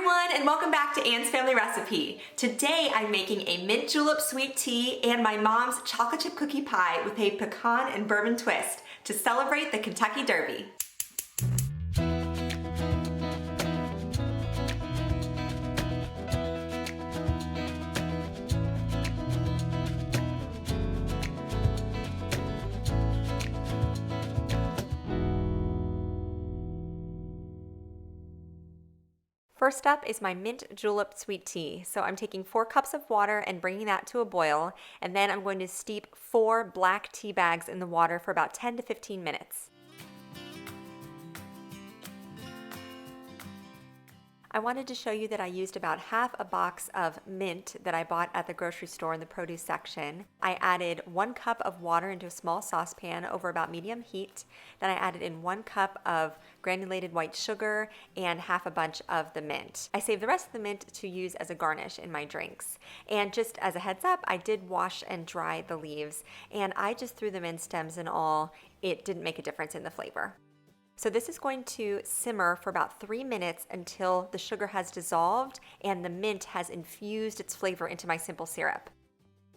everyone, and welcome back to Anne's Family Recipe. Today I'm making a mint julep sweet tea and my mom's chocolate chip cookie pie with a pecan and bourbon twist to celebrate the Kentucky Derby. First up is my mint julep sweet tea. So I'm taking 4 cups of water and bringing that to a boil, and then I'm going to steep 4 black tea bags in the water for about 10 to 15 minutes. I wanted to show you that I used about half a box of mint that I bought at the grocery store in the produce section. I added 1 cup of water into a small saucepan over about medium heat. Then I added in 1 cup of granulated white sugar and half a bunch of the mint. I saved the rest of the mint to use as a garnish in my drinks. And just as a heads up, I did wash and dry the leaves, and I just threw them in stems and all. It didn't make a difference in the flavor. So this is going to simmer for about 3 minutes until the sugar has dissolved and the mint has infused its flavor into my simple syrup.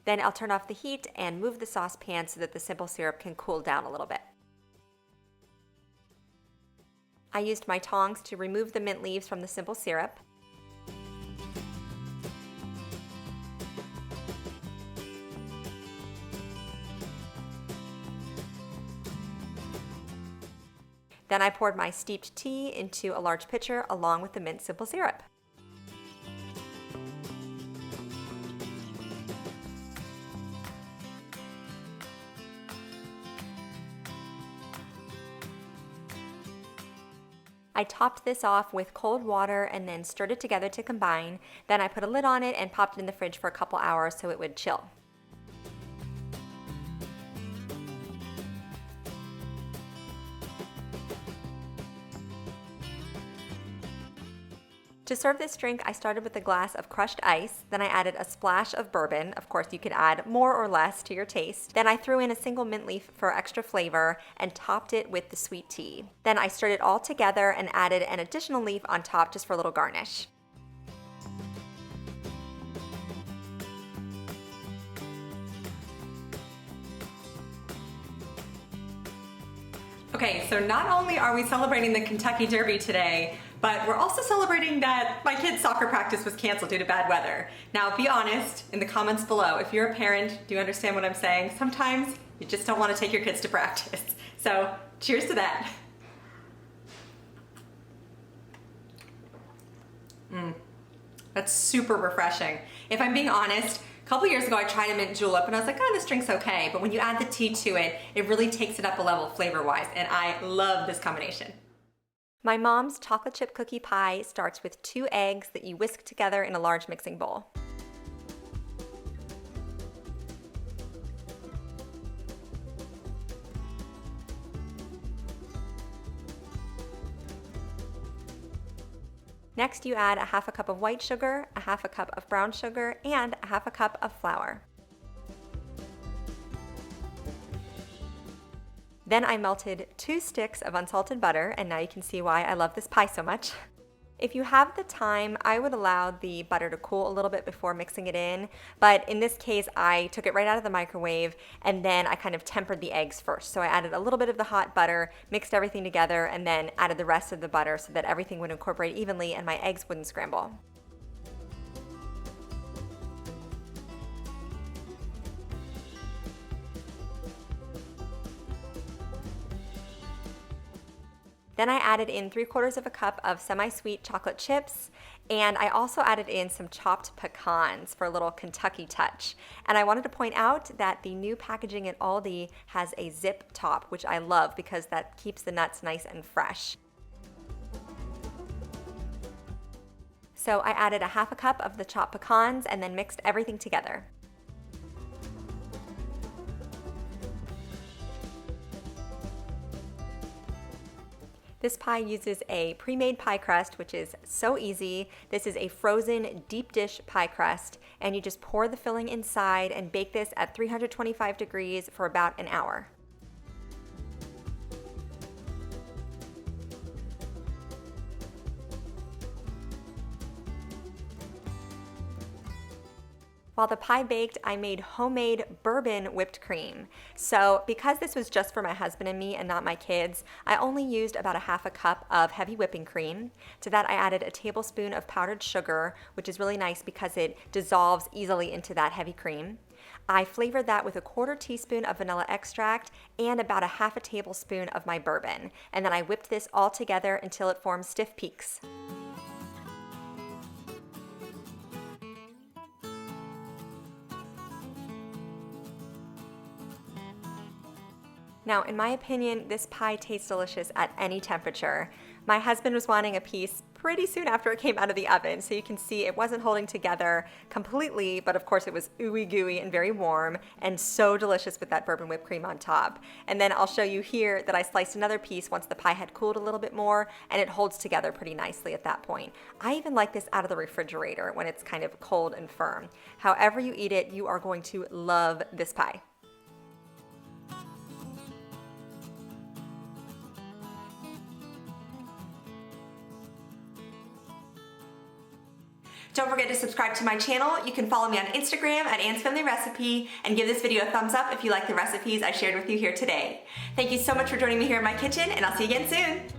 Then I'll turn off the heat and move the saucepan so that the simple syrup can cool down a little bit. I used my tongs to remove the mint leaves from the simple syrup. Then I poured my steeped tea into a large pitcher along with the mint simple syrup. I topped this off with cold water and then stirred it together to combine. Then I put a lid on it and popped it in the fridge for a couple hours so it would chill. To serve this drink, I started with a glass of crushed ice, then I added a splash of bourbon. Of course, you could add more or less to your taste. Then I threw in a single mint leaf for extra flavor and topped it with the sweet tea. Then I stirred it all together and added an additional leaf on top just for a little garnish. Okay, so not only are we celebrating the Kentucky Derby today, but we're also celebrating that my kid's soccer practice was canceled due to bad weather. Now, be honest in the comments below. If you're a parent, do you understand what I'm saying? Sometimes you just don't want to take your kids to practice. So, cheers to that. That's super refreshing. If I'm being honest, a couple years ago I tried a mint julep and I was like, oh, this drink's okay. But when you add the tea to it, it really takes it up a level flavor-wise, and I love this combination. My mom's chocolate chip cookie pie starts with 2 eggs that you whisk together in a large mixing bowl. Next, you add a half a cup of white sugar, a half a cup of brown sugar, and a half a cup of flour. Then I melted 2 sticks of unsalted butter, and now you can see why I love this pie so much. If you have the time, I would allow the butter to cool a little bit before mixing it in, but in this case, I took it right out of the microwave, and then I kind of tempered the eggs first. So I added a little bit of the hot butter, mixed everything together, and then added the rest of the butter so that everything would incorporate evenly and my eggs wouldn't scramble. Then I added in 3/4 of a cup of semi-sweet chocolate chips, and I also added in some chopped pecans for a little Kentucky touch. And I wanted to point out that the new packaging at Aldi has a zip top, which I love because that keeps the nuts nice and fresh. So I added a half a cup of the chopped pecans and then mixed everything together. This pie uses a pre-made pie crust, which is so easy. This is a frozen deep dish pie crust, and you just pour the filling inside and bake this at 325 degrees for about an hour. While the pie baked, I made homemade bourbon whipped cream. So because this was just for my husband and me and not my kids, I only used about a half a cup of heavy whipping cream. To that I added a tablespoon of powdered sugar, which is really nice because it dissolves easily into that heavy cream. I flavored that with a 1/4 teaspoon of vanilla extract and about a half a tablespoon of my bourbon. And then I whipped this all together until it formed stiff peaks. Now, in my opinion, this pie tastes delicious at any temperature. My husband was wanting a piece pretty soon after it came out of the oven, so you can see it wasn't holding together completely, but of course it was ooey gooey and very warm and so delicious with that bourbon whipped cream on top. And then I'll show you here that I sliced another piece once the pie had cooled a little bit more, and it holds together pretty nicely at that point. I even like this out of the refrigerator when it's kind of cold and firm. However you eat it, you are going to love this pie. Don't forget to subscribe to my channel. You can follow me on Instagram at Anne's Family Recipe and give this video a thumbs up if you like the recipes I shared with you here today. Thank you so much for joining me here in my kitchen, and I'll see you again soon.